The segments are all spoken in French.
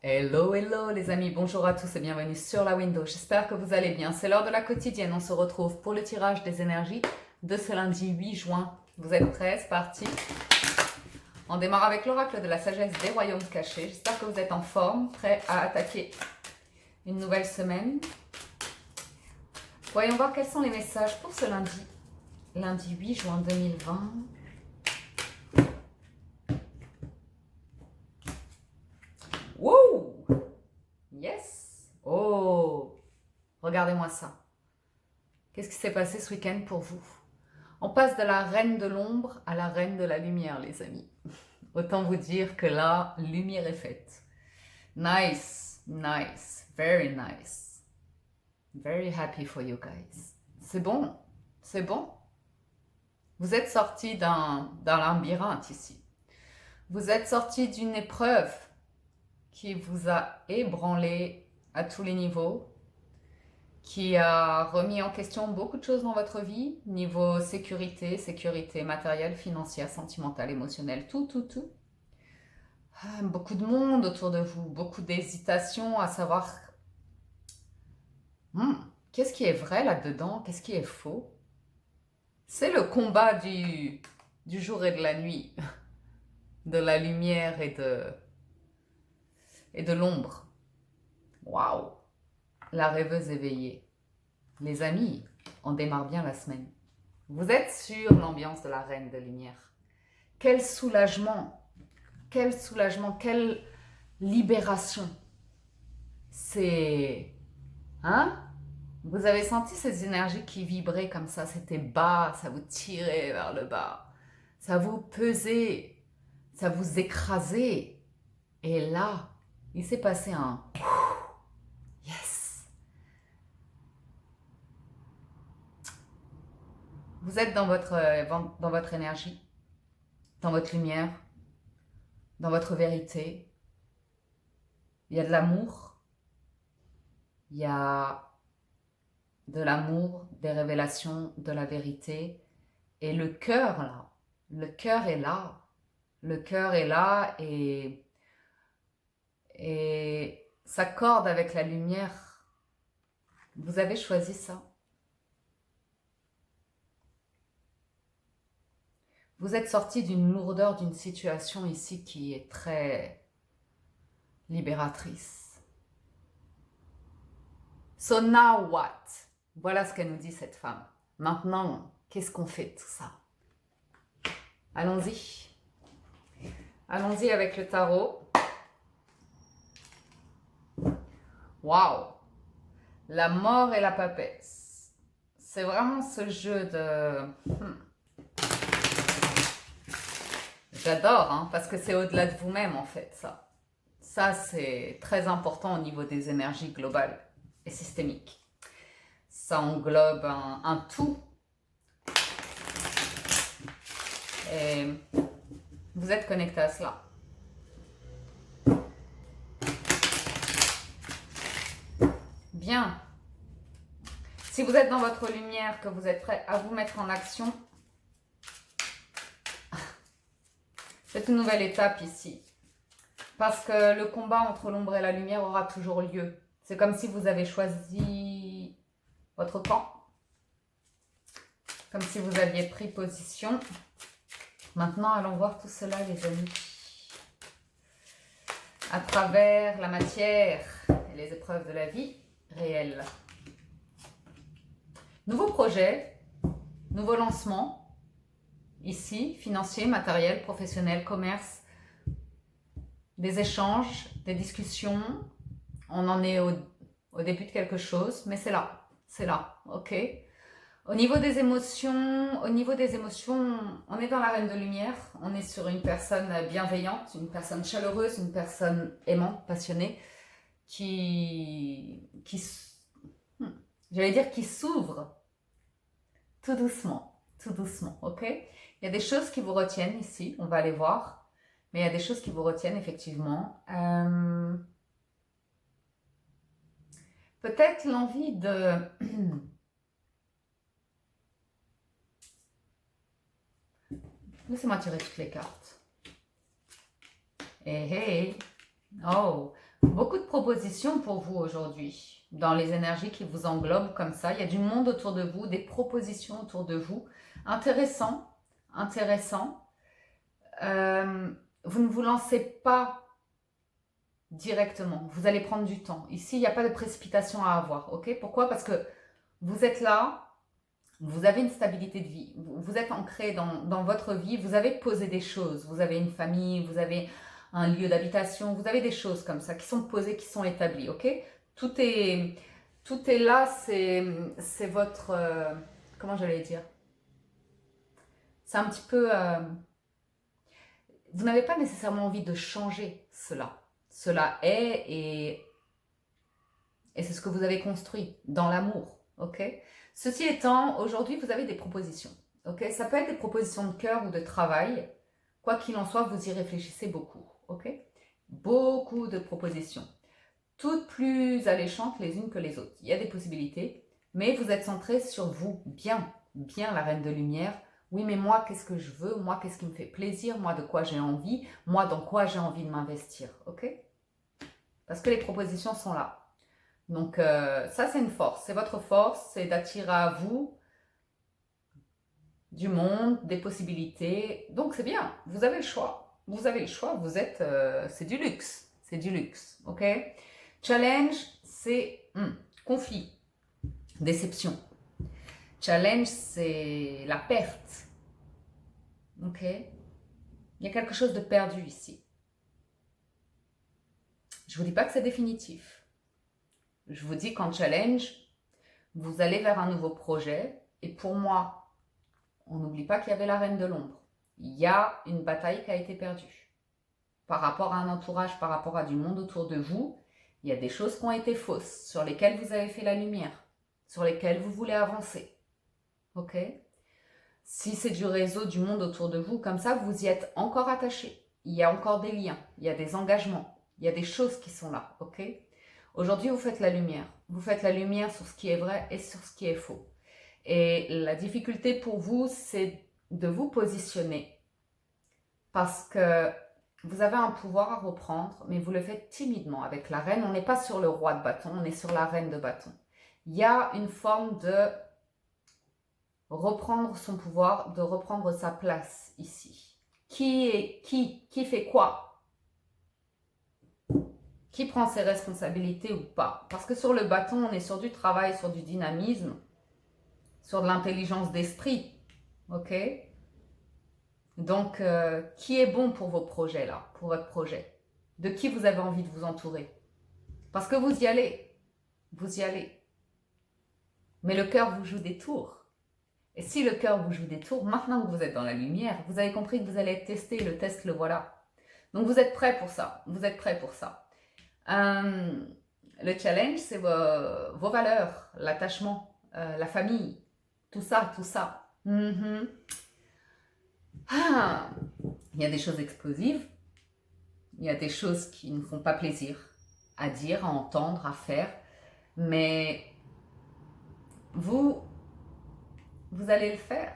Hello, hello les amis, bonjour à tous et bienvenue sur la window. J'espère que vous allez bien. C'est l'heure de la quotidienne. On se retrouve pour le tirage des énergies de ce lundi 8 juin. Vous êtes prêts? C'est parti. On démarre avec l'oracle de la sagesse des royaumes cachés. J'espère que vous êtes en forme, prêts à attaquer une nouvelle semaine. Voyons voir quels sont les messages pour ce lundi 8 juin 2020. Wow! Yes! Oh! Regardez-moi ça. Qu'est-ce qui s'est passé ce week-end pour vous? On passe de la reine de l'ombre à la reine de la lumière, les amis. Autant vous dire que la lumière est faite. Nice, nice, very nice. Very happy for you guys. C'est bon, c'est bon. Vous êtes sortis d'un labyrinthe ici. Vous êtes sortis d'une épreuve qui vous a ébranlé à tous les niveaux, qui a remis en question beaucoup de choses dans votre vie, niveau sécurité matérielle, financière, sentimentale, émotionnelle, tout. Beaucoup de monde autour de vous, beaucoup d'hésitation à savoir qu'est-ce qui est vrai là-dedans, qu'est-ce qui est faux. C'est le combat du jour et de la nuit, de la lumière et de l'ombre. Waouh! La rêveuse éveillée. Les amis, on démarre bien la semaine. Vous êtes sur l'ambiance de la reine de lumière. Quel soulagement, quelle libération. C'est... Hein? Vous avez senti ces énergies qui vibraient comme ça, c'était bas, ça vous tirait vers le bas. Ça vous pesait, ça vous écrasait. Et là, il s'est passé un... Yes! Vous êtes dans votre énergie, dans votre lumière, dans votre vérité. Il y a de l'amour. Il y a de l'amour, des révélations, de la vérité. Et le cœur, là, le cœur est là. Le cœur est là et s'accorde avec la lumière. Vous avez choisi ça. Vous êtes sorti d'une lourdeur, d'une situation ici qui est très libératrice. So now what? Voilà ce qu'elle nous dit cette femme. Maintenant, qu'est-ce qu'on fait de tout ça? Allons-y. Allons-y avec le tarot. Waouh! La mort et la papesse. C'est vraiment ce jeu de... J'adore, hein, parce que c'est au-delà de vous-même en fait, ça. Ça, c'est très important au niveau des énergies globales et systémiques. Ça englobe un tout. Et vous êtes connecté à cela. Bien. Si vous êtes dans votre lumière, que vous êtes prêt à vous mettre en action, c'est une nouvelle étape ici. Parce que le combat entre l'ombre et la lumière aura toujours lieu. C'est comme si vous avez choisi votre camp. Comme si vous aviez pris position. Maintenant, allons voir tout cela, les amis. À travers la matière et les épreuves de la vie réelle. Nouveau projet, nouveau lancement. Ici, financier, matériel, professionnel, commerce. Des échanges, des discussions. On en est au début de quelque chose, mais c'est là, ok. Au niveau des émotions, on est dans la reine de lumière. On est sur une personne bienveillante, une personne chaleureuse, une personne aimante, passionnée, j'allais dire qui s'ouvre tout doucement, ok. Il y a des choses qui vous retiennent ici, on va les voir. Mais il y a des choses qui vous retiennent effectivement. Peut-être l'envie de... Laissez-moi tirer toutes les cartes. Hey, hey. Oh, Beaucoup de propositions pour vous aujourd'hui, dans les énergies qui vous englobent comme ça. Il y a du monde autour de vous, des propositions autour de vous. Intéressant, intéressant. Vous ne vous lancez pas directement. Vous allez prendre du temps. Ici, il n'y a pas de précipitation à avoir. Ok? Pourquoi? Parce que vous êtes là, vous avez une stabilité de vie. Vous êtes ancré dans votre vie. Vous avez posé des choses. Vous avez une famille, vous avez un lieu d'habitation. Vous avez des choses comme ça qui sont posées, qui sont établies. Ok? Tout est là. C'est votre... comment j'allais dire? C'est un petit peu... vous n'avez pas nécessairement envie de changer cela. Cela est et c'est ce que vous avez construit dans l'amour, ok? Ceci étant, aujourd'hui, vous avez des propositions, ok? Ça peut être des propositions de cœur ou de travail. Quoi qu'il en soit, vous y réfléchissez beaucoup, ok? Beaucoup de propositions, toutes plus alléchantes les unes que les autres. Il y a des possibilités, mais vous êtes centré sur vous, bien la reine de lumière. Oui, mais moi, qu'est-ce que je veux? Moi, qu'est-ce qui me fait plaisir? Moi, de quoi j'ai envie? Moi, dans quoi j'ai envie de m'investir, ok? Parce que les propositions sont là. Donc, ça, c'est une force. C'est votre force, c'est d'attirer à vous du monde, des possibilités. Donc, c'est bien. Vous avez le choix. Vous avez le choix. Vous êtes... c'est du luxe. C'est du luxe. OK? Challenge, c'est conflit, déception. Challenge, c'est la perte. OK? Il y a quelque chose de perdu ici. Je ne vous dis pas que c'est définitif. Je vous dis qu'en challenge, vous allez vers un nouveau projet. Et pour moi, on n'oublie pas qu'il y avait la reine de l'ombre. Il y a une bataille qui a été perdue. Par rapport à un entourage, par rapport à du monde autour de vous, il y a des choses qui ont été fausses, sur lesquelles vous avez fait la lumière, sur lesquelles vous voulez avancer. Ok? Si c'est du réseau, du monde autour de vous, comme ça, vous y êtes encore attaché. Il y a encore des liens, il y a des engagements, il y a des choses qui sont là. Ok? Aujourd'hui, vous faites la lumière. Vous faites la lumière sur ce qui est vrai et sur ce qui est faux. Et la difficulté pour vous, c'est de vous positionner. Parce que vous avez un pouvoir à reprendre, mais vous le faites timidement. Avec la reine, on n'est pas sur le roi de bâton, on est sur la reine de bâton. Il y a une forme de reprendre son pouvoir, de reprendre sa place ici. Qui fait quoi? Qui prend ses responsabilités ou pas? Parce que sur le bâton, on est sur du travail, sur du dynamisme, sur de l'intelligence d'esprit. Ok? Donc, qui est bon pour vos projets là, pour votre projet? De qui vous avez envie de vous entourer? Parce que vous y allez. Vous y allez. Mais le cœur vous joue des tours. Et si le cœur vous joue des tours, maintenant que vous êtes dans la lumière, vous avez compris que vous allez être testé, le test, le voilà. Donc, vous êtes prêts pour ça. Vous êtes prêts pour ça. Le challenge, c'est vos valeurs, l'attachement, la famille, tout ça, tout ça. Ah, il y a des choses explosives, il y a des choses qui ne font pas plaisir à dire, à entendre, à faire, mais vous allez le faire.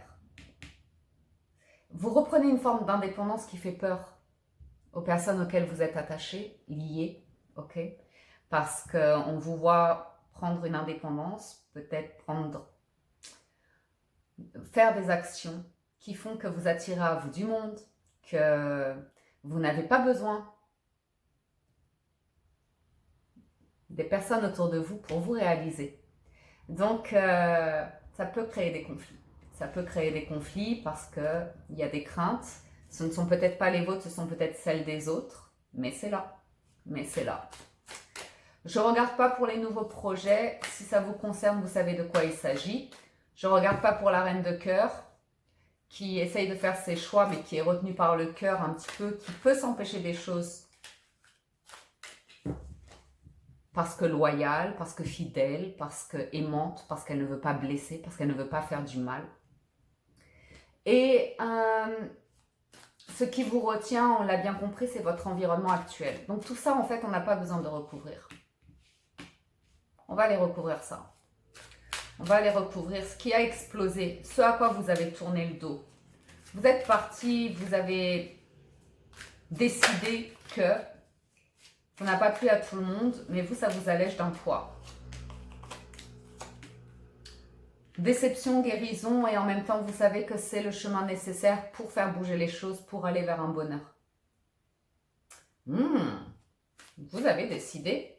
Vous reprenez une forme d'indépendance qui fait peur aux personnes auxquelles vous êtes attachés, liés, ok? Parce qu'on vous voit prendre une indépendance, peut-être faire des actions qui font que vous attirez à vous du monde, que vous n'avez pas besoin des personnes autour de vous pour vous réaliser. Donc, ça peut créer des conflits. Ça peut créer des conflits parce qu'il y a des craintes. Ce ne sont peut-être pas les vôtres, ce sont peut-être celles des autres, mais c'est là. Mais c'est là. Je ne regarde pas pour les nouveaux projets. Si ça vous concerne, vous savez de quoi il s'agit. Je ne regarde pas pour la reine de cœur qui essaye de faire ses choix, mais qui est retenue par le cœur un petit peu, qui peut s'empêcher des choses parce que loyale, parce que fidèle, parce que aimante, parce qu'elle ne veut pas blesser, parce qu'elle ne veut pas faire du mal. Et ce qui vous retient, on l'a bien compris, c'est votre environnement actuel. Donc tout ça, en fait, on n'a pas besoin de recouvrir. On va aller recouvrir ça. On va aller recouvrir ce qui a explosé, ce à quoi vous avez tourné le dos. Vous êtes parti, vous avez décidé que Ça n'a pas plu à tout le monde, mais vous, ça vous allège d'un poids. Déception, guérison, et en même temps, vous savez que c'est le chemin nécessaire pour faire bouger les choses, pour aller vers un bonheur. Vous avez décidé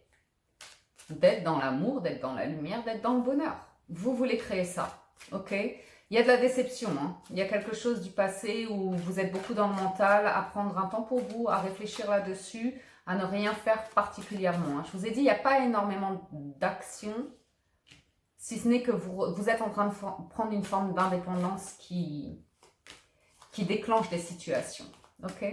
d'être dans l'amour, d'être dans la lumière, d'être dans le bonheur. Vous voulez créer ça, ok? Il y a de la déception, hein. Il y a quelque chose du passé où vous êtes beaucoup dans le mental, à prendre un temps pour vous, à réfléchir là-dessus, à ne rien faire particulièrement, hein. Je vous ai dit, il n'y a pas énormément d'action, si ce n'est que vous êtes en train de prendre une forme d'indépendance qui déclenche des situations, ok?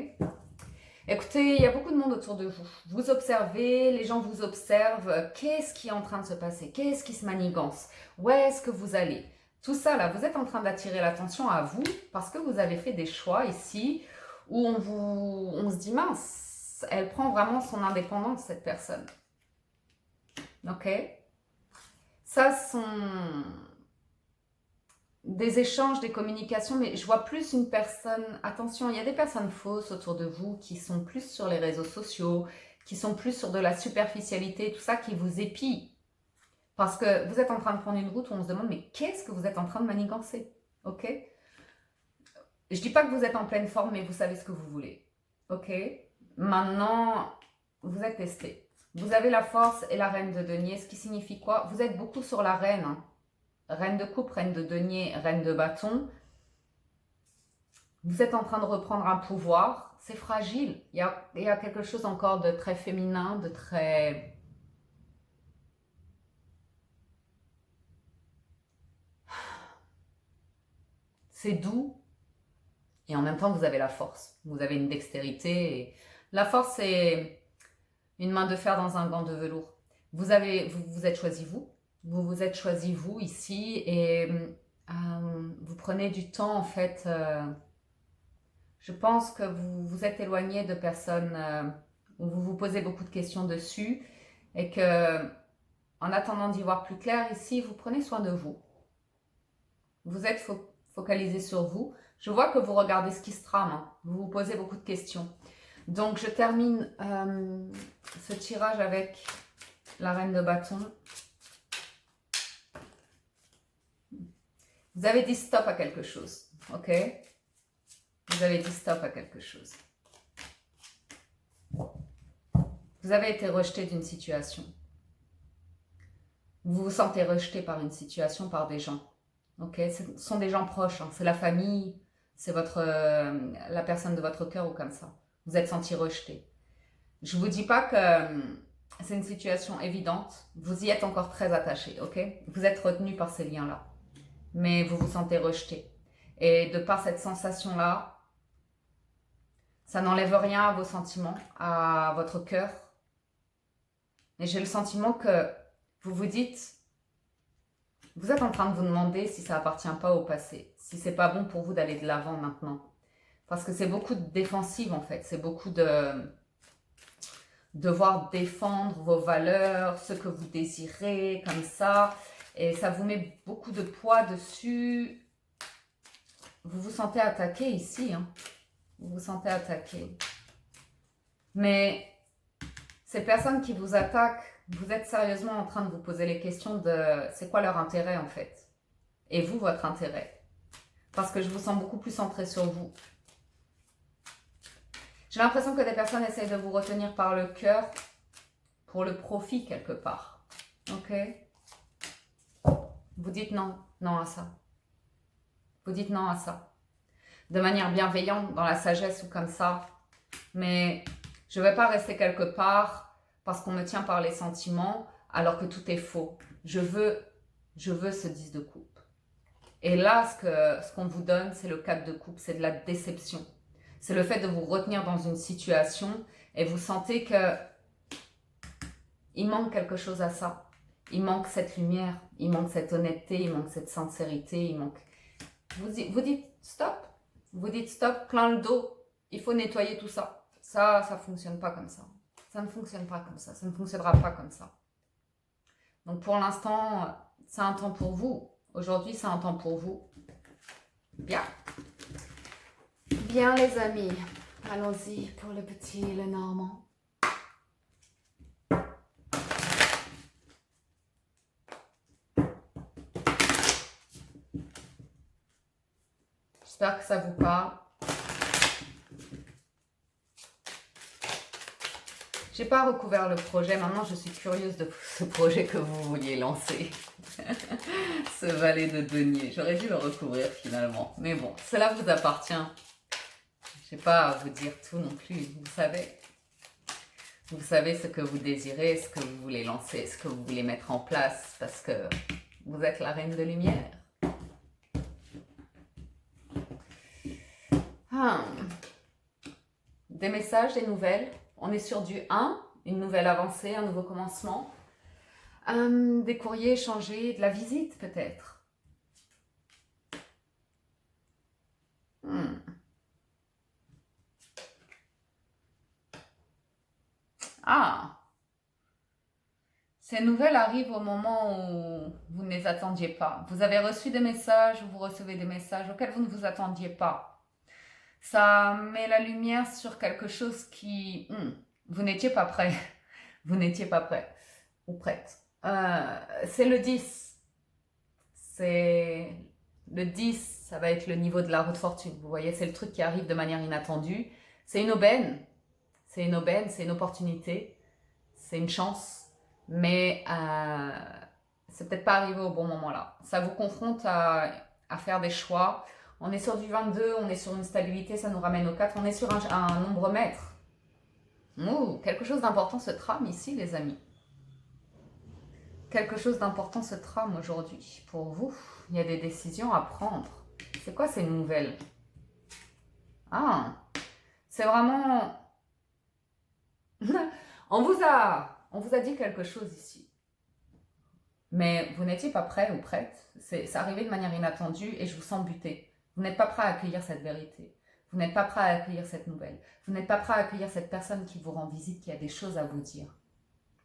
Écoutez, il y a beaucoup de monde autour de vous. Vous observez, les gens vous observent. Qu'est-ce qui est en train de se passer? Qu'est-ce qui se manigance? Où est-ce que vous allez? Tout ça, là, vous êtes en train d'attirer l'attention à vous parce que vous avez fait des choix ici où on se dit, mince, elle prend vraiment son indépendance, cette personne. Ok? Ça sont des échanges, des communications, mais je vois plus une personne, attention, il y a des personnes fausses autour de vous qui sont plus sur les réseaux sociaux, qui sont plus sur de la superficialité, tout ça qui vous épie. Parce que vous êtes en train de prendre une route où on se demande, mais qu'est-ce que vous êtes en train de manigancer? Ok? Je dis pas que vous êtes en pleine forme, mais vous savez ce que vous voulez. Ok? Maintenant, vous êtes testé. Vous avez la force et la reine de denier, ce qui signifie quoi? Vous êtes beaucoup sur la reine, hein. Reine de coupe, reine de denier, reine de bâton. Vous êtes en train de reprendre un pouvoir. C'est fragile. Il y a quelque chose encore de très féminin, de très... C'est doux. Et en même temps, vous avez la force. Vous avez une dextérité. Et... La force, c'est une main de fer dans un gant de velours. Vous êtes choisi vous. Vous vous êtes choisi vous ici. Et vous prenez du temps, en fait... je pense que vous vous êtes éloigné de personnes où vous vous posez beaucoup de questions dessus et que, en attendant d'y voir plus clair, ici, vous prenez soin de vous. Vous êtes focalisé sur vous. Je vois que vous regardez ce qui se trame, hein. Vous vous posez beaucoup de questions. Donc, je termine ce tirage avec la reine de bâton. Vous avez dit stop à quelque chose, ok? Vous avez dit stop à quelque chose. Vous avez été rejeté d'une situation. Vous vous sentez rejeté par une situation, par des gens. Ok, ce sont des gens proches, hein. C'est la famille, c'est la personne de votre cœur ou comme ça. Vous êtes senti rejeté. Je ne vous dis pas que c'est une situation évidente. Vous y êtes encore très attaché, ok? Vous êtes retenu par ces liens-là. Mais vous vous sentez rejeté. Et de par cette sensation-là, ça n'enlève rien à vos sentiments, à votre cœur. Et j'ai le sentiment que vous vous dites, vous êtes en train de vous demander si ça appartient pas au passé, si c'est pas bon pour vous d'aller de l'avant maintenant. Parce que c'est beaucoup de défensive en fait, c'est beaucoup de devoir défendre vos valeurs, ce que vous désirez, comme ça. Et ça vous met beaucoup de poids dessus. Vous vous sentez attaqué ici, hein. Vous vous sentez attaqué. Mais ces personnes qui vous attaquent, vous êtes sérieusement en train de vous poser les questions de c'est quoi leur intérêt en fait? Et vous, votre intérêt? Parce que je vous sens beaucoup plus centré sur vous. J'ai l'impression que des personnes essayent de vous retenir par le cœur pour le profit quelque part. Ok? Vous dites non, non à ça. Vous dites non à ça. De manière bienveillante, dans la sagesse ou comme ça. Mais je ne vais pas rester quelque part parce qu'on me tient par les sentiments alors que tout est faux. Je veux ce 10 de coupe. Et là, ce qu'on vous donne, c'est le 4 de coupe, c'est de la déception. C'est le fait de vous retenir dans une situation et vous sentez que il manque quelque chose à ça. Il manque cette lumière, il manque cette honnêteté, il manque cette sincérité, il manque... Vous dites stop. Vous dites stop, plein le dos. Il faut nettoyer tout ça. Ça ne fonctionne pas comme ça. Ça ne fonctionne pas comme ça. Ça ne fonctionnera pas comme ça. Donc pour l'instant, c'est un temps pour vous. Aujourd'hui, c'est un temps pour vous. Bien. Bien les amis. Allons-y pour le petit, le normand. J'espère que ça vous parle. J'ai pas recouvert le projet. Maintenant, je suis curieuse de ce projet que vous vouliez lancer. Ce valet de denier. J'aurais dû le recouvrir finalement. Mais bon, cela vous appartient. Je n'ai pas à vous dire tout non plus. Vous savez. Vous savez ce que vous désirez, ce que vous voulez lancer, ce que vous voulez mettre en place. Parce que vous êtes la reine de lumière. Des messages, des nouvelles. On est sur du 1, une nouvelle avancée, un nouveau commencement. Des courriers échangés, de la visite peut-être. Ah, ces nouvelles arrivent au moment où vous ne les attendiez pas. Vous avez reçu des messages ou vous recevez des messages auxquels vous ne vous attendiez pas. Ça met la lumière sur quelque chose qui... vous n'étiez pas prêt. Vous n'étiez pas prêt ou prête. C'est le 10. C'est le 10, ça va être le niveau de la roue de fortune. Vous voyez, c'est le truc qui arrive de manière inattendue. C'est une aubaine. C'est une aubaine, c'est une opportunité. C'est une chance. Mais c'est peut-être pas arrivé au bon moment là. Ça vous confronte à faire des choix. On est sur du 22, on est sur une stabilité, ça nous ramène au 4. On est sur un nombre maître. Quelque chose d'important se trame ici, les amis. Quelque chose d'important se trame aujourd'hui pour vous. Il y a des décisions à prendre. C'est quoi ces nouvelles? Ah, c'est vraiment... on vous a dit quelque chose ici. Mais vous n'étiez pas prêt ou prête. C'est arrivé de manière inattendue et je vous sens buté. Vous n'êtes pas prêt à accueillir cette vérité. Vous n'êtes pas prêt à accueillir cette nouvelle. Vous n'êtes pas prêt à accueillir cette personne qui vous rend visite, qui a des choses à vous dire.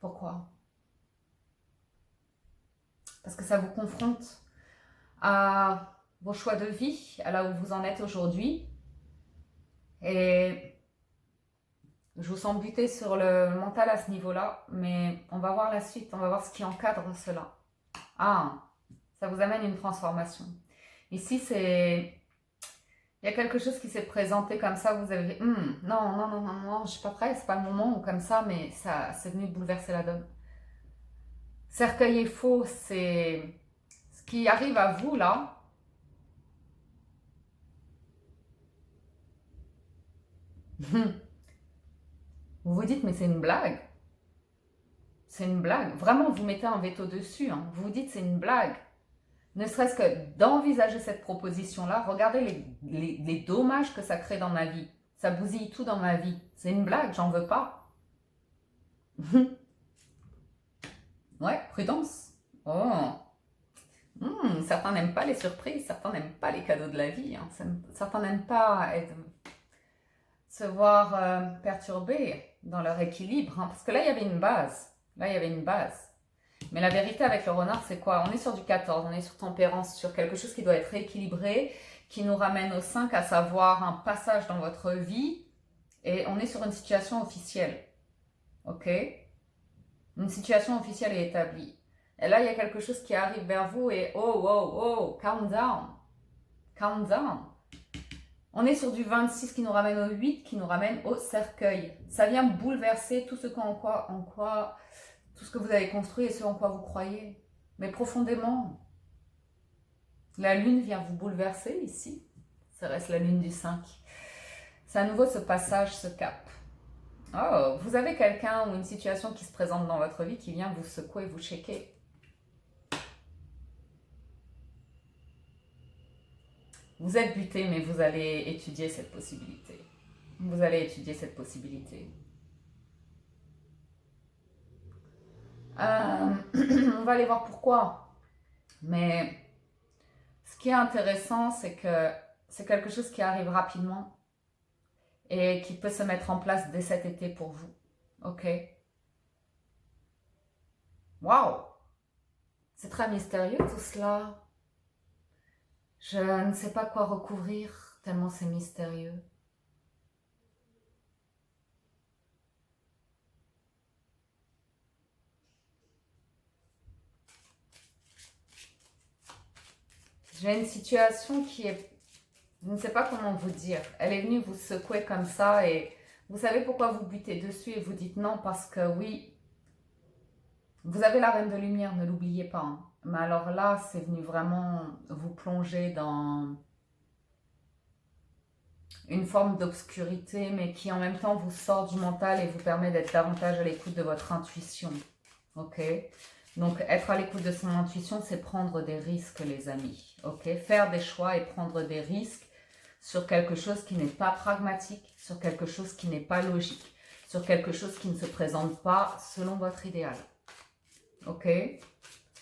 Pourquoi? Parce que ça vous confronte à vos choix de vie, à là où vous en êtes aujourd'hui. Et je vous sens buté sur le mental à ce niveau-là, mais on va voir la suite, on va voir ce qui encadre cela. Ah, ça vous amène une transformation. Ici, c'est... Il y a quelque chose qui s'est présenté comme ça, vous avez dit, non, je suis pas prête, c'est pas le moment, ou comme ça, mais ça, c'est venu bouleverser la donne. Cercueil est faux, c'est ce qui arrive à vous, là. Vous vous dites, mais c'est une blague. C'est une blague. Vraiment, vous mettez un veto dessus. Hein. Vous vous dites, c'est une blague. Ne serait-ce que d'envisager cette proposition-là, regardez les dommages que ça crée dans ma vie. Ça bousille tout dans ma vie. C'est une blague, j'en veux pas. Ouais, prudence. Oh. Certains n'aiment pas les surprises, certains n'aiment pas les cadeaux de la vie. Hein. Certains n'aiment pas se voir perturbés dans leur équilibre. Hein. Parce que là, il y avait une base. Là, il y avait une base. Mais la vérité avec le renard, c'est quoi? On est sur du 14, on est sur tempérance, sur quelque chose qui doit être rééquilibré, qui nous ramène au 5, à savoir un passage dans votre vie. Et on est sur une situation officielle. Ok? Une situation officielle est établie. Et là, il y a quelque chose qui arrive vers vous et calm down. Calm down. On est sur du 26 qui nous ramène au 8, qui nous ramène au cercueil. Ça vient bouleverser tout ce tout ce que vous avez construit et ce en quoi vous croyez. Mais profondément. La lune vient vous bouleverser ici. Ça reste la lune du 5. C'est à nouveau ce passage, ce cap. Oh, vous avez quelqu'un ou une situation qui se présente dans votre vie qui vient vous secouer, vous checker. Vous êtes buté, mais vous allez étudier cette possibilité. Vous allez étudier cette possibilité. On va aller voir pourquoi. Mais ce qui est intéressant, c'est que c'est quelque chose qui arrive rapidement et qui peut se mettre en place dès cet été pour vous. Ok? Waouh! C'est très mystérieux tout cela. Je ne sais pas quoi recouvrir, tellement c'est mystérieux. J'ai une situation qui est Je ne sais pas comment vous dire. Elle est venue vous secouer comme ça et vous savez pourquoi vous butez dessus et vous dites non parce que oui, vous avez la reine de lumière, ne l'oubliez pas, hein. Mais alors là, c'est venu vraiment vous plonger dans une forme d'obscurité, mais qui en même temps vous sort du mental et vous permet d'être davantage à l'écoute de votre intuition. Ok? Donc, être à l'écoute de son intuition, c'est prendre des risques, les amis. Ok? Faire des choix et prendre des risques sur quelque chose qui n'est pas pragmatique, sur quelque chose qui n'est pas logique, sur quelque chose qui ne se présente pas selon votre idéal. Ok?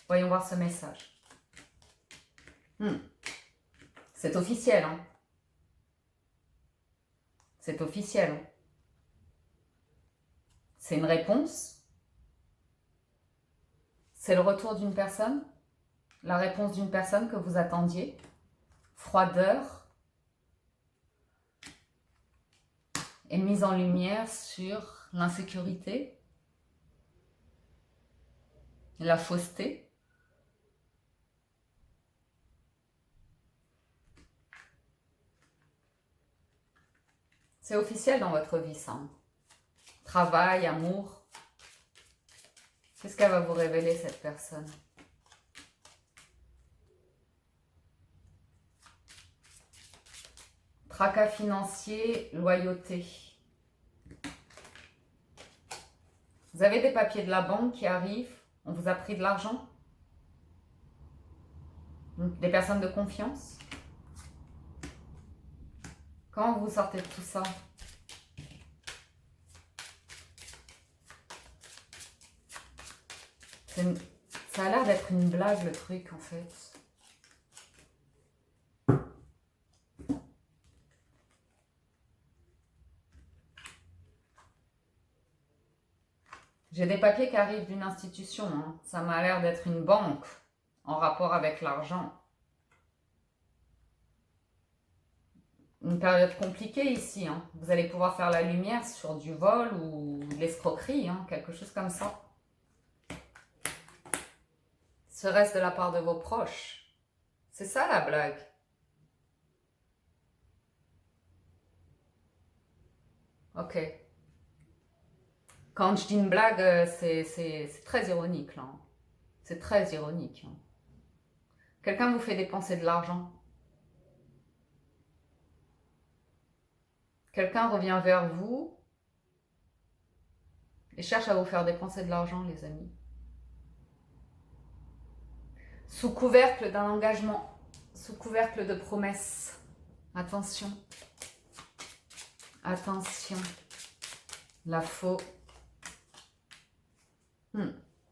Voyons voir ce message. C'est officiel, hein? C'est officiel. Hein? C'est une réponse. C'est le retour d'une personne. La réponse d'une personne que vous attendiez. Froideur. Et mise en lumière sur l'insécurité. La fausseté. C'est officiel dans votre vie, ça. Travail, amour. Qu'est-ce qu'elle va vous révéler, cette personne? Tracas financier, loyauté. Vous avez des papiers de la banque qui arrivent. On vous a pris de l'argent. Des personnes de confiance. Comment vous sortez de tout ça? Ça a l'air d'être une blague, le truc, en fait. J'ai des papiers qui arrivent d'une institution. Hein. Ça m'a l'air d'être une banque en rapport avec l'argent. Une période compliquée ici. Hein. Vous allez pouvoir faire la lumière sur du vol ou de l'escroquerie, hein, quelque chose comme ça. Serait-ce de la part de vos proches? C'est ça la blague. Ok. Quand je dis une blague, c'est très ironique là. C'est très ironique. Hein. Quelqu'un vous fait dépenser de l'argent. Quelqu'un revient vers vous et cherche à vous faire dépenser de l'argent, les amis. Sous couvercle d'un engagement, sous couvercle de promesses. Attention. Attention. La faux.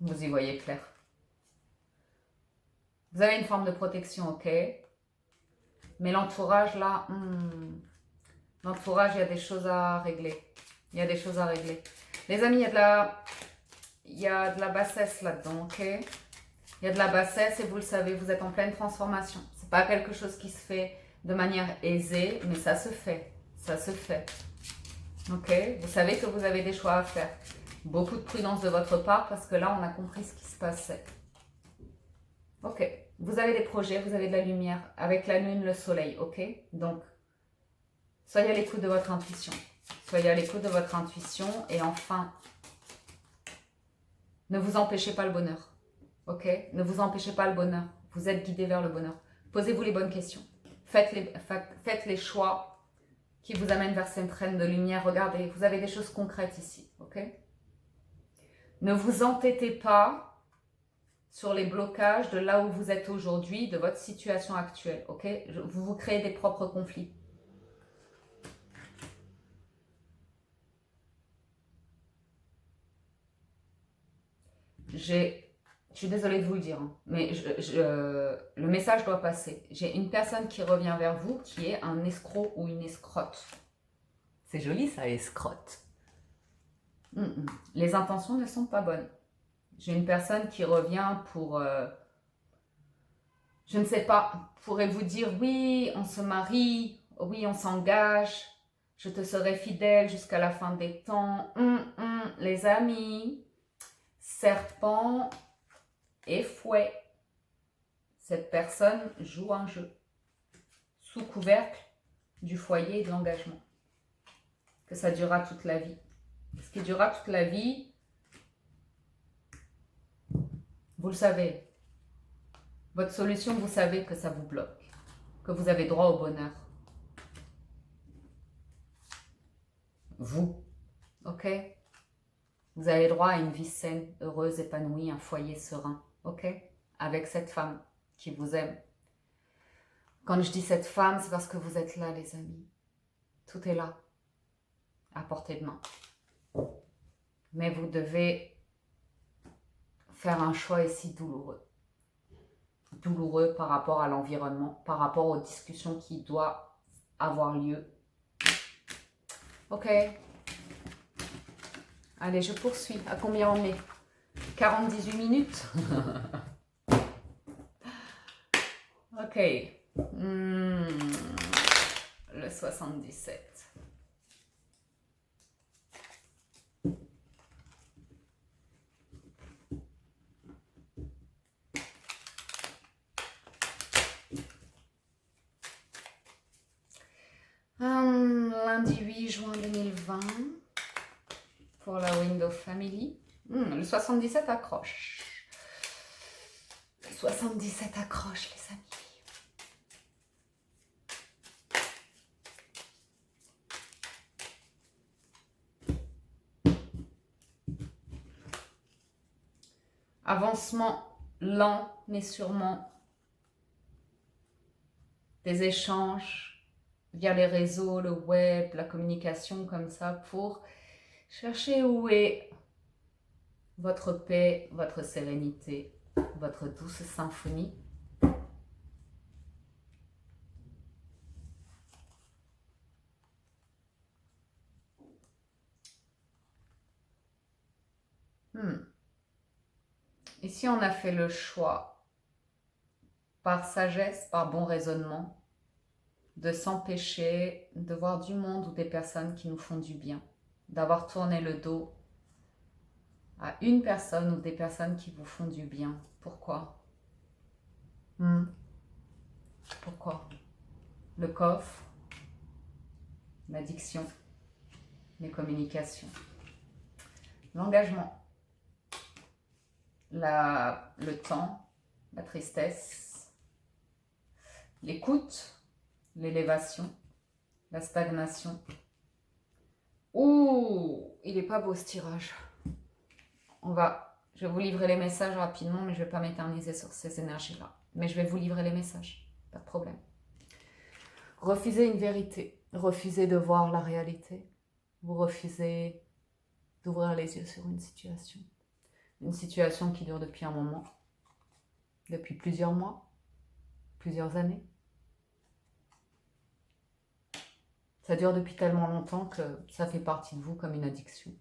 Vous y voyez clair. Vous avez une forme de protection, ok. Mais l'entourage, là, l'entourage, il y a des choses à régler. Il y a des choses à régler. Les amis, il y a de la bassesse là-dedans, ok. Il y a de la bassesse et vous le savez, vous êtes en pleine transformation. C'est pas quelque chose qui se fait de manière aisée, mais ça se fait. Ça se fait. Ok. Vous savez que vous avez des choix à faire. Beaucoup de prudence de votre part parce que là, on a compris ce qui se passait. Ok. Vous avez des projets, vous avez de la lumière avec la lune, le soleil, ok. Donc, soyez à l'écoute de votre intuition. Soyez à l'écoute de votre intuition et enfin, ne vous empêchez pas le bonheur, ok. Ne vous empêchez pas le bonheur. Vous êtes guidé vers le bonheur. Posez-vous les bonnes questions. Faites les choix qui vous amènent vers cette reine de lumière. Regardez, vous avez des choses concrètes ici, ok. Ne vous entêtez pas sur les blocages de là où vous êtes aujourd'hui, de votre situation actuelle, ok. Vous vous créez des propres conflits. Je suis désolée de vous le dire, hein, mais le message doit passer. J'ai une personne qui revient vers vous qui est un escroc ou une escrotte. C'est joli ça, escrotte. Les intentions ne sont pas bonnes. J'ai une personne qui revient pour, je ne sais pas, pourrait vous dire oui, on se marie, oui, on s'engage, je te serai fidèle jusqu'à la fin des temps. Les amis, serpent et fouet. Cette personne joue un jeu. Sous couvercle du foyer et de l'engagement. Que ça durera toute la vie. Ce qui durera toute la vie, vous le savez. Votre solution, vous savez que ça vous bloque. Que vous avez droit au bonheur. Vous. Ok? Vous avez droit à une vie saine, heureuse, épanouie, un foyer serein. Ok? Avec cette femme qui vous aime. Quand je dis cette femme, c'est parce que vous êtes là, les amis. Tout est là. À portée de main. Mais vous devez faire un choix ici douloureux. Douloureux par rapport à l'environnement, par rapport aux discussions qui doivent avoir lieu. Ok. Allez, je poursuis. À combien on est? 48 minutes. Ok. Le 77. Lundi 8 juin 2020 pour la Window Family. Le 77 accroche. Le 77 accroche, les amis. Avancement lent mais sûrement. Des échanges via les réseaux, le web, la communication comme ça pour chercher où est votre paix, votre sérénité, votre douce symphonie. Ici, on a fait le choix, par sagesse, par bon raisonnement, de s'empêcher de voir du monde ou des personnes qui nous font du bien, d'avoir tourné le dos à une personne ou des personnes qui vous font du bien. Pourquoi? Pourquoi? Le coffre, l'addiction, les communications, l'engagement, le temps, la tristesse, l'écoute, l'élévation, la stagnation. Ouh, il n'est pas beau ce tirage. Je vais vous livrer les messages rapidement, mais je ne vais pas m'éterniser sur ces énergies-là. Mais je vais vous livrer les messages, pas de problème. Refusez une vérité, refusez de voir la réalité. Vous refusez d'ouvrir les yeux sur une situation. Une situation qui dure depuis un moment, depuis plusieurs mois, plusieurs années. Ça dure depuis tellement longtemps que ça fait partie de vous comme une addiction.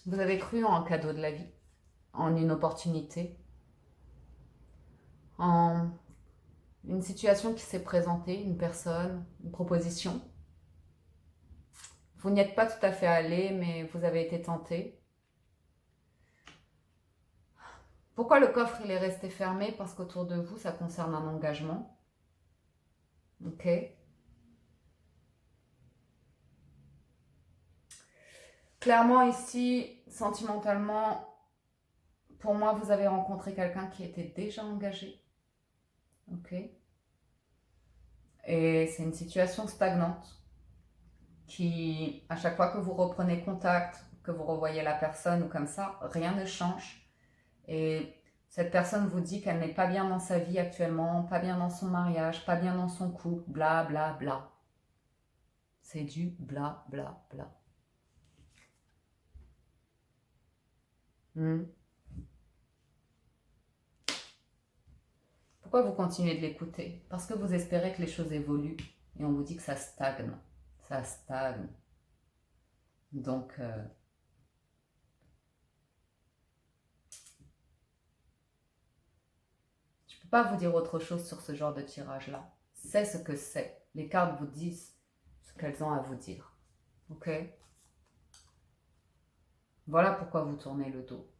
Vous avez cru en un cadeau de la vie, en une opportunité, en une situation qui s'est présentée, une personne, une proposition. Vous n'y êtes pas tout à fait allé, mais vous avez été tenté. Pourquoi le coffre il est resté fermé? Parce qu'autour de vous, ça concerne un engagement. Ok. Clairement ici, sentimentalement, pour moi, vous avez rencontré quelqu'un qui était déjà engagé. Ok. Et c'est une situation stagnante qui, à chaque fois que vous reprenez contact, que vous revoyez la personne ou comme ça, rien ne change. Et cette personne vous dit qu'elle n'est pas bien dans sa vie actuellement, pas bien dans son mariage, pas bien dans son couple, bla bla bla. C'est du bla bla bla. Pourquoi vous continuez de l'écouter? Parce que vous espérez que les choses évoluent et on vous dit que ça stagne. Ça stagne. Donc, je ne peux pas vous dire autre chose sur ce genre de tirage-là. C'est ce que c'est. Les cartes vous disent ce qu'elles ont à vous dire. Ok? Voilà pourquoi vous tournez le dos.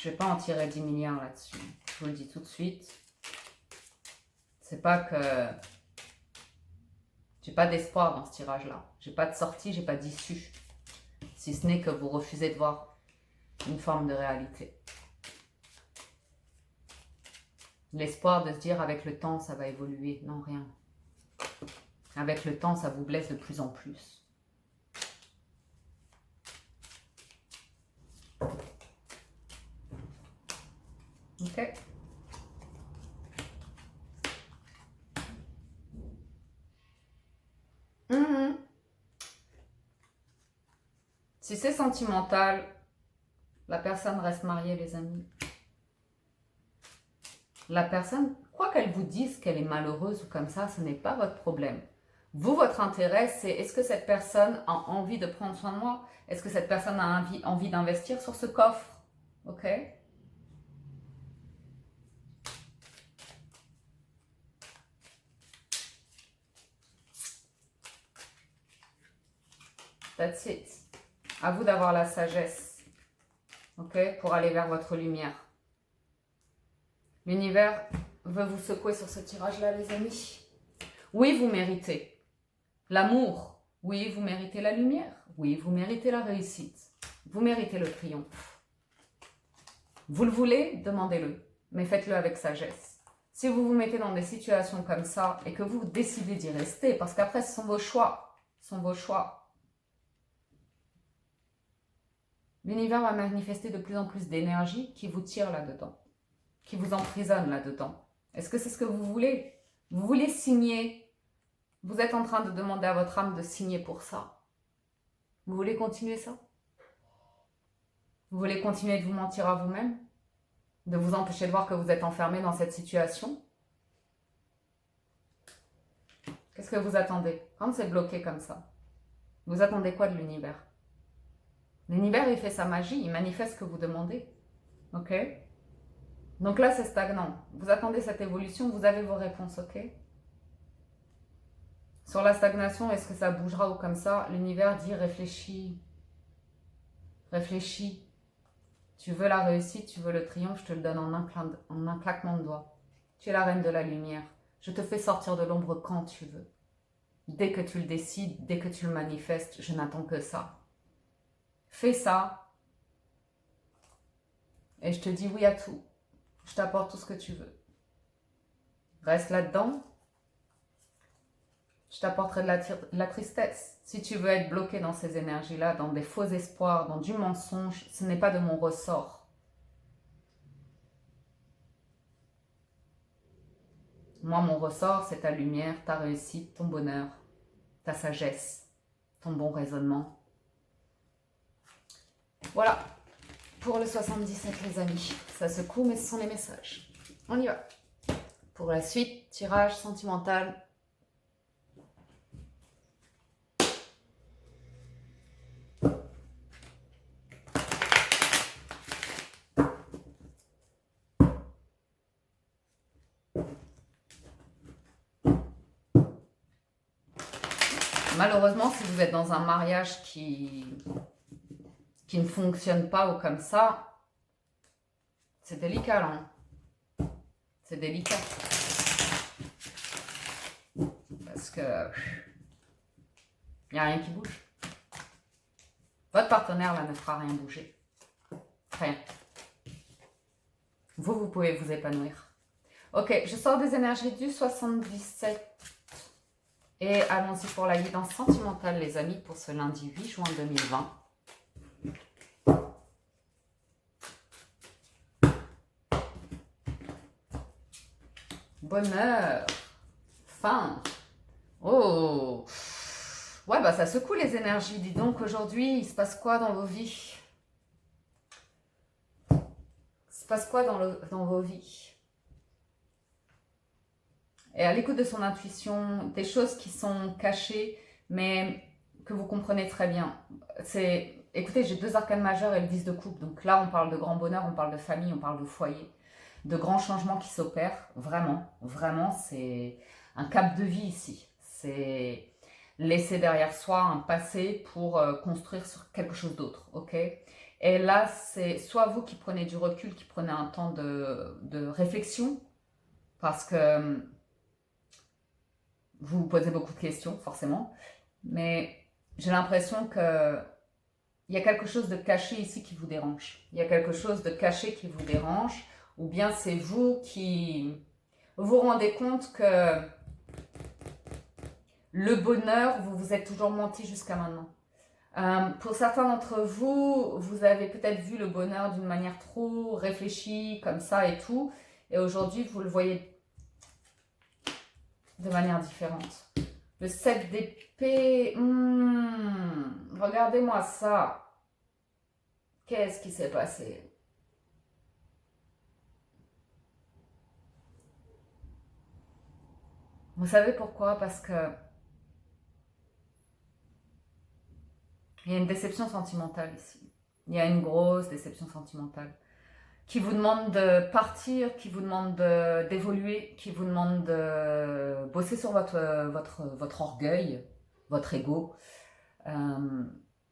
Je ne vais pas en tirer 10 milliards là-dessus. Je vous le dis tout de suite. C'est pas que... J'ai pas d'espoir dans ce tirage-là. J'ai pas de sortie, j'ai pas d'issue. Si ce n'est que vous refusez de voir une forme de réalité. L'espoir de se dire avec le temps, ça va évoluer. Non, rien. Avec le temps, ça vous blesse de plus en plus. Ok. Si c'est sentimental, la personne reste mariée, les amis. La personne, quoi qu'elle vous dise qu'elle est malheureuse ou comme ça, ce n'est pas votre problème. Vous, votre intérêt, c'est est-ce que cette personne a envie de prendre soin de moi? Est-ce que cette personne a envie d'investir sur ce coffre? Ok? That's it. À vous d'avoir la sagesse, ok, pour aller vers votre lumière. L'univers veut vous secouer sur ce tirage-là, les amis. Oui, vous méritez l'amour. Oui, vous méritez la lumière. Oui, vous méritez la réussite. Vous méritez le triomphe. Vous le voulez, demandez-le, mais faites-le avec sagesse. Si vous vous mettez dans des situations comme ça et que vous décidez d'y rester, parce qu'après, ce sont vos choix. Ce sont vos choix. L'univers va manifester de plus en plus d'énergie qui vous tire là-dedans, qui vous emprisonne là-dedans. Est-ce que c'est ce que vous voulez? Vous voulez signer? Vous êtes en train de demander à votre âme de signer pour ça. Vous voulez continuer ça? Vous voulez continuer de vous mentir à vous-même? De vous empêcher de voir que vous êtes enfermé dans cette situation? Qu'est-ce que vous attendez? Quand c'est bloqué comme ça, vous attendez quoi de l'univers? L'univers, il fait sa magie, il manifeste ce que vous demandez. Ok? Donc là, c'est stagnant. Vous attendez cette évolution, vous avez vos réponses, ok? Sur la stagnation, est-ce que ça bougera ou comme ça? L'univers dit réfléchis. Réfléchis. Tu veux la réussite, tu veux le triomphe, je te le donne en un claquement de doigts. Tu es la reine de la lumière. Je te fais sortir de l'ombre quand tu veux. Dès que tu le décides, dès que tu le manifestes, je n'attends que ça. Fais ça. Et je te dis oui à tout. Je t'apporte tout ce que tu veux. Reste là-dedans. Je t'apporterai de la tristesse. Si tu veux être bloqué dans ces énergies-là, dans des faux espoirs, dans du mensonge, ce n'est pas de mon ressort. Moi, mon ressort, c'est ta lumière, ta réussite, ton bonheur, ta sagesse, ton bon raisonnement. Voilà, pour le 77, les amis. Ça secoue, mais ce sont les messages. On y va. Pour la suite, tirage sentimental. Malheureusement, si vous êtes dans un mariage qui ne fonctionne pas ou comme ça, c'est délicat, là. C'est délicat. Parce que il n'y a rien qui bouge. Votre partenaire, là, ne fera rien bouger. Rien. Vous pouvez vous épanouir. Ok, je sors des énergies du 77. Et allons-y pour la guidance sentimentale, les amis, pour ce lundi 8 juin 2020. Bonheur. Fin. Oh. Ouais, bah ça secoue les énergies. Dis donc, aujourd'hui, il se passe quoi dans vos vies? Il se passe quoi dans vos vies? Et à l'écoute de son intuition, des choses qui sont cachées, mais que vous comprenez très bien. Écoutez, j'ai 2 arcanes majeures et le 10 de coupe. Donc là, on parle de grand bonheur, on parle de famille, on parle de foyer. De grands changements qui s'opèrent. Vraiment, vraiment, c'est un cap de vie ici. C'est laisser derrière soi un passé pour construire sur quelque chose d'autre. Ok? Et là, c'est soit vous qui prenez du recul, qui prenez un temps de réflexion, parce que vous vous posez beaucoup de questions, forcément. Mais j'ai l'impression que il y a quelque chose de caché ici qui vous dérange. Il y a quelque chose de caché qui vous dérange, ou bien c'est vous qui vous rendez compte que le bonheur, vous vous êtes toujours menti jusqu'à maintenant. Pour certains d'entre vous, vous avez peut-être vu le bonheur d'une manière trop réfléchie, comme ça et tout, et aujourd'hui vous le voyez de manière différente. Le 7 d'épée, regardez-moi ça. Qu'est-ce qui s'est passé? Vous savez pourquoi? Parce que il y a une déception sentimentale ici. Il y a une grosse déception sentimentale qui vous demande de partir, qui vous demande d'évoluer, qui vous demande de bosser sur votre orgueil, votre ego.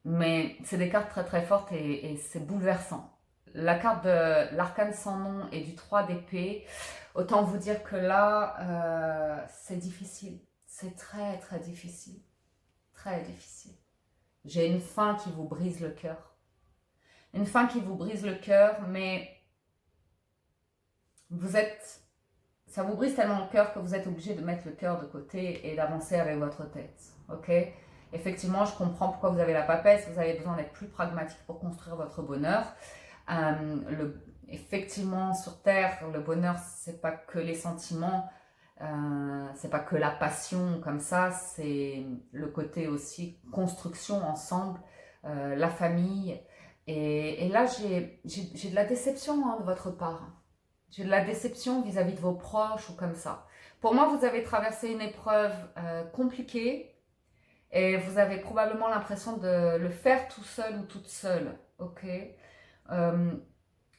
Mais c'est des cartes très très fortes et c'est bouleversant. La carte de l'arcane sans nom et du 3 d'épée, autant vous dire que là, c'est difficile. C'est très très difficile. Très difficile. J'ai une fin qui vous brise le cœur. Une fin qui vous brise le cœur, mais ça vous brise tellement le cœur que vous êtes obligé de mettre le cœur de côté et d'avancer avec votre tête. Ok? Effectivement, je comprends pourquoi vous avez la papesse. Vous avez besoin d'être plus pragmatique pour construire votre bonheur. Effectivement, sur Terre, le bonheur, c'est pas que les sentiments, c'est pas que la passion comme ça, c'est le côté aussi construction ensemble, la famille. Et là, j'ai de la déception de votre part. J'ai de la déception vis-à-vis de vos proches ou comme ça. Pour moi, vous avez traversé une épreuve compliquée et vous avez probablement l'impression de le faire tout seul ou toute seule. Ok.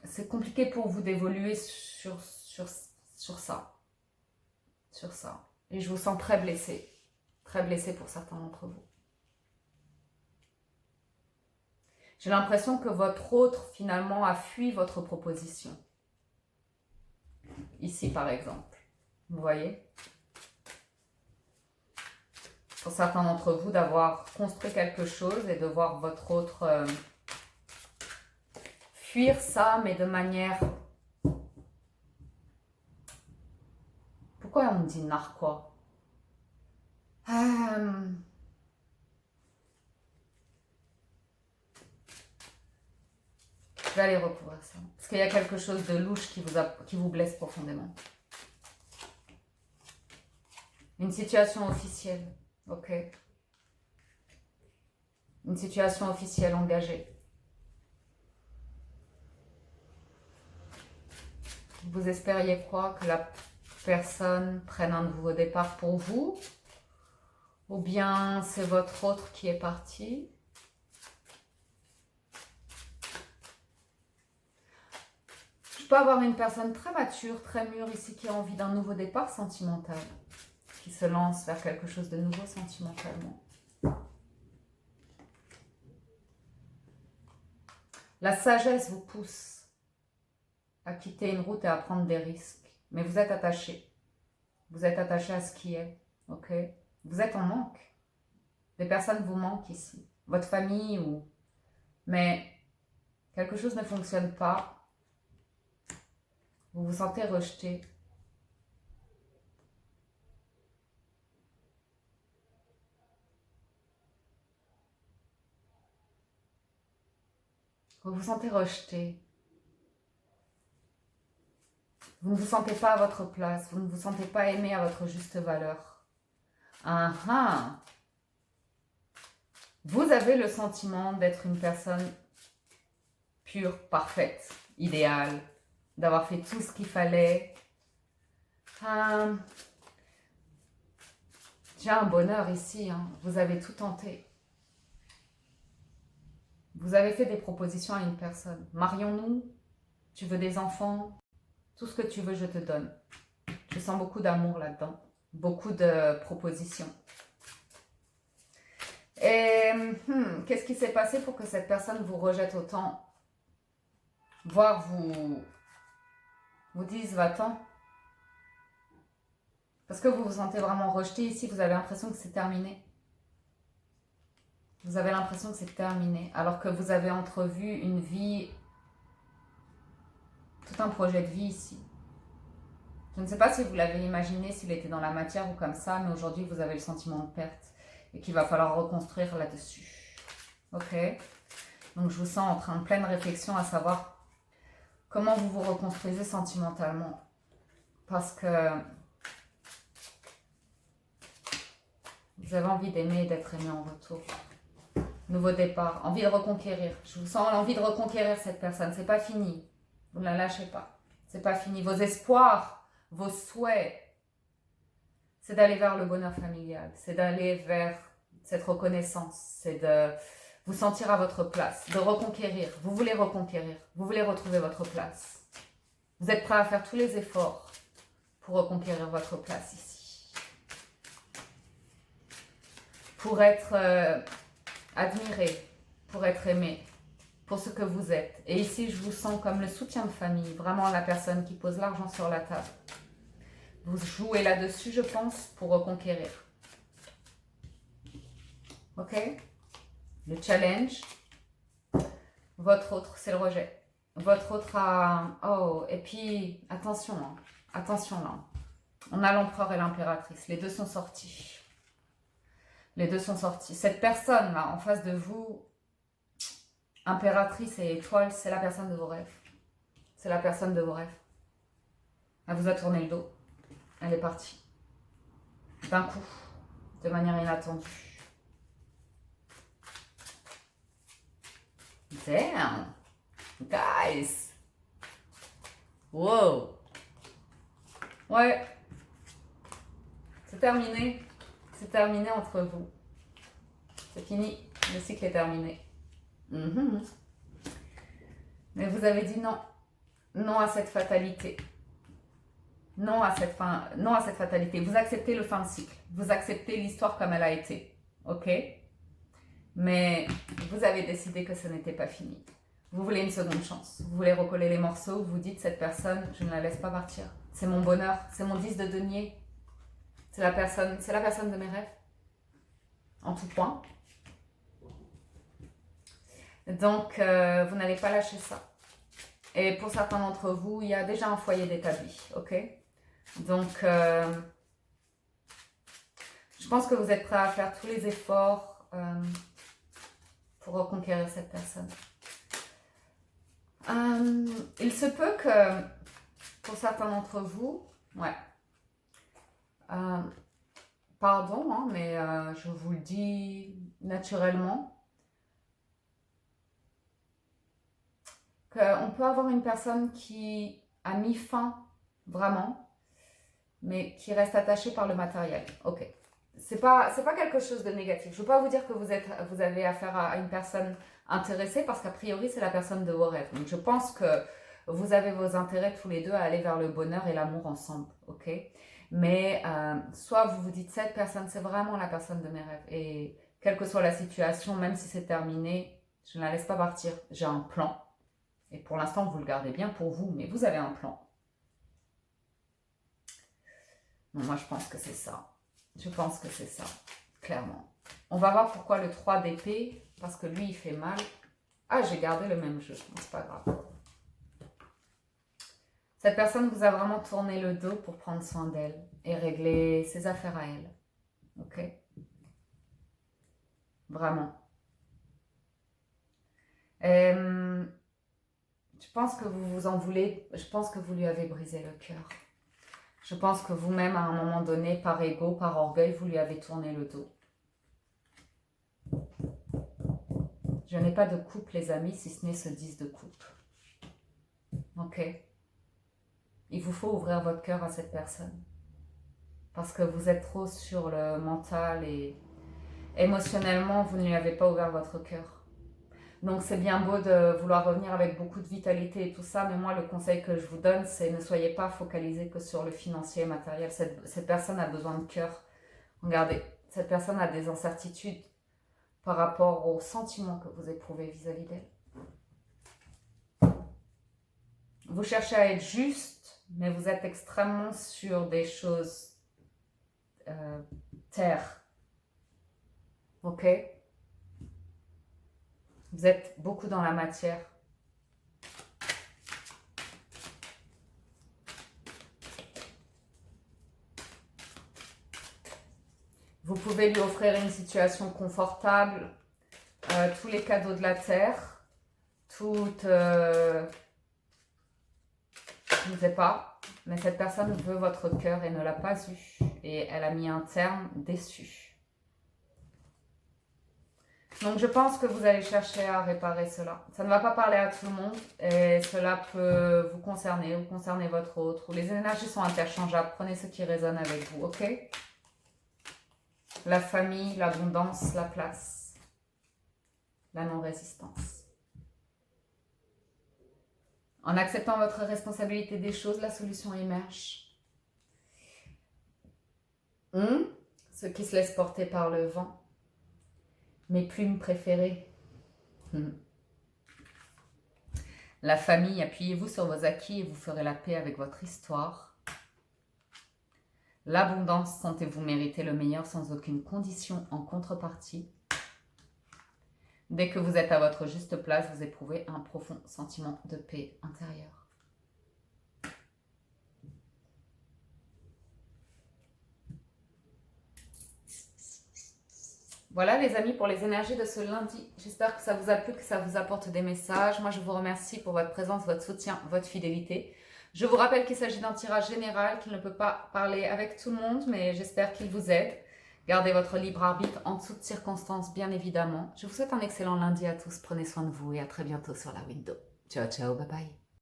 C'est compliqué pour vous d'évoluer sur ça. Sur ça. Et je vous sens très blessé pour certains d'entre vous. J'ai l'impression que votre autre finalement a fui votre proposition. Ici par exemple. Vous voyez? Pour certains d'entre vous, d'avoir construit quelque chose et de voir votre autre fuir ça, mais de manière... Pourquoi on me dit narquois? Je vais aller recouvrir ça. Parce qu'il y a quelque chose de louche qui vous blesse profondément. Une situation officielle. Ok. Une situation officielle engagée. Vous espériez quoi? Que la personne prenne un nouveau départ pour vous? Ou bien c'est votre autre qui est parti? Je peux avoir une personne très mature, très mûre ici qui a envie d'un nouveau départ sentimental. Qui se lance vers quelque chose de nouveau sentimentalement. La sagesse vous pousse à quitter une route et à prendre des risques. Mais vous êtes attaché. Vous êtes attaché à ce qui est. Ok? Vous êtes en manque. Des personnes vous manquent ici. Votre famille ou... Mais quelque chose ne fonctionne pas. Vous vous sentez rejeté. Vous vous sentez rejeté. Vous ne vous sentez pas à votre place. Vous ne vous sentez pas aimé à votre juste valeur. Vous avez le sentiment d'être une personne pure, parfaite, idéale, d'avoir fait tout ce qu'il fallait. J'ai un bonheur ici. Vous avez tout tenté. Vous avez fait des propositions à une personne. Marions-nous. Tu veux des enfants? Tout ce que tu veux, je te donne. Je sens beaucoup d'amour là-dedans. Beaucoup de propositions. Et qu'est-ce qui s'est passé pour que cette personne vous rejette autant? voire vous disent va-t'en. Parce que vous vous sentez vraiment rejeté ici, vous avez l'impression que c'est terminé. Vous avez l'impression que c'est terminé, alors que vous avez entrevu une vie, tout un projet de vie ici. Je ne sais pas si vous l'avez imaginé, s'il était dans la matière ou comme ça, mais aujourd'hui vous avez le sentiment de perte et qu'il va falloir reconstruire là-dessus. Ok? Donc je vous sens en train de pleine réflexion à savoir comment vous vous reconstruisez sentimentalement. Parce que vous avez envie d'aimer et d'être aimé en retour. Nouveau départ, envie de reconquérir. Je vous sens l'envie de reconquérir cette personne. C'est pas fini. Vous ne la lâchez pas. C'est pas fini. Vos espoirs, vos souhaits, c'est d'aller vers le bonheur familial. C'est d'aller vers cette reconnaissance. C'est de vous sentir à votre place. De reconquérir. Vous voulez reconquérir. Vous voulez retrouver votre place. Vous êtes prêt à faire tous les efforts pour reconquérir votre place ici. Pour être admiré, pour être aimé, pour ce que vous êtes. Et ici, je vous sens comme le soutien de famille, vraiment la personne qui pose l'argent sur la table. Vous jouez là-dessus, je pense, pour reconquérir. Ok? Le challenge. Votre autre, c'est le rejet. Votre autre a... Oh, et puis, attention, hein. Attention là. On a l'empereur et l'impératrice. Les deux sont sortis. Les deux sont sortis. Cette personne-là, en face de vous, impératrice et étoile, c'est la personne de vos rêves. C'est la personne de vos rêves. Elle vous a tourné le dos. Elle est partie. D'un coup. De manière inattendue. Damn. Guys. Wow. Ouais. C'est terminé. C'est terminé entre vous. C'est fini. Le cycle est terminé. Mais vous avez dit non. Non à cette fatalité. Non à cette fatalité. Vous acceptez le fin de cycle. Vous acceptez l'histoire comme elle a été. Ok? Mais vous avez décidé que ce n'était pas fini. Vous voulez une seconde chance. Vous voulez recoller les morceaux. Vous dites, cette personne, je ne la laisse pas partir. C'est mon bonheur. C'est mon 10 de denier. C'est la personne de mes rêves. En tout point. Donc, vous n'allez pas lâcher ça. Et pour certains d'entre vous, il y a déjà un foyer d'établi. Ok? Donc, je pense que vous êtes prêts à faire tous les efforts pour reconquérir cette personne. Il se peut que, pour certains d'entre vous, ouais, pardon, hein, mais je vous le dis naturellement, qu'on peut avoir une personne qui a mis fin, vraiment, mais qui reste attachée par le matériel. Ok. C'est pas quelque chose de négatif. Je ne veux pas vous dire que vous avez affaire à une personne intéressée, parce qu'a priori, c'est la personne de vos rêves. Donc, je pense que vous avez vos intérêts tous les deux à aller vers le bonheur et l'amour ensemble. Ok? Mais soit vous vous dites, cette personne, c'est vraiment la personne de mes rêves. Et quelle que soit la situation, même si c'est terminé, je ne la laisse pas partir. J'ai un plan. Et pour l'instant, vous le gardez bien pour vous, mais vous avez un plan. Bon, moi, je pense que c'est ça. Je pense que c'est ça, clairement. On va voir pourquoi le 3 d'épée, parce que lui, il fait mal. Ah, j'ai gardé le même jeu, c'est pas grave. Cette personne vous a vraiment tourné le dos pour prendre soin d'elle et régler ses affaires à elle. Ok? Vraiment. Je pense que vous vous en voulez. Je pense que vous lui avez brisé le cœur. Je pense que vous-même, à un moment donné, par ego, par orgueil, vous lui avez tourné le dos. Je n'ai pas de coupe, les amis, si ce n'est ce 10 de coupe. Ok? Il vous faut ouvrir votre cœur à cette personne. Parce que vous êtes trop sur le mental et émotionnellement, vous ne lui avez pas ouvert votre cœur. Donc c'est bien beau de vouloir revenir avec beaucoup de vitalité et tout ça, mais moi le conseil que je vous donne, c'est ne soyez pas focalisé que sur le financier et matériel. Cette personne a besoin de cœur. Regardez, cette personne a des incertitudes par rapport aux sentiments que vous éprouvez vis-à-vis d'elle. Vous cherchez à être juste, mais vous êtes extrêmement sur des choses terre. Ok? Vous êtes beaucoup dans la matière. Vous pouvez lui offrir une situation confortable, tous les cadeaux de la terre, toutes... je ne sais pas, mais cette personne veut votre cœur et ne l'a pas eu. Et elle a mis un terme déçu. Donc je pense que vous allez chercher à réparer cela. Ça ne va pas parler à tout le monde et cela peut vous concerner ou concerner votre autre. Les énergies sont interchangeables. Prenez ce qui résonne avec vous, ok? La famille, l'abondance, la place, la non-résistance. En acceptant votre responsabilité des choses, la solution émerge. Ceux qui se laissent porter par le vent. Mes plumes préférées. La famille, appuyez-vous sur vos acquis et vous ferez la paix avec votre histoire. L'abondance, sentez-vous mériter le meilleur sans aucune condition en contrepartie. Dès que vous êtes à votre juste place, vous éprouvez un profond sentiment de paix intérieure. Voilà les amis pour les énergies de ce lundi. J'espère que ça vous a plu, que ça vous apporte des messages. Moi je vous remercie pour votre présence, votre soutien, votre fidélité. Je vous rappelle qu'il s'agit d'un tirage général, qu'il ne peut pas parler avec tout le monde, mais j'espère qu'il vous aide. Gardez votre libre arbitre en toutes circonstances, bien évidemment. Je vous souhaite un excellent lundi à tous. Prenez soin de vous et à très bientôt sur la window. Ciao, ciao, bye bye.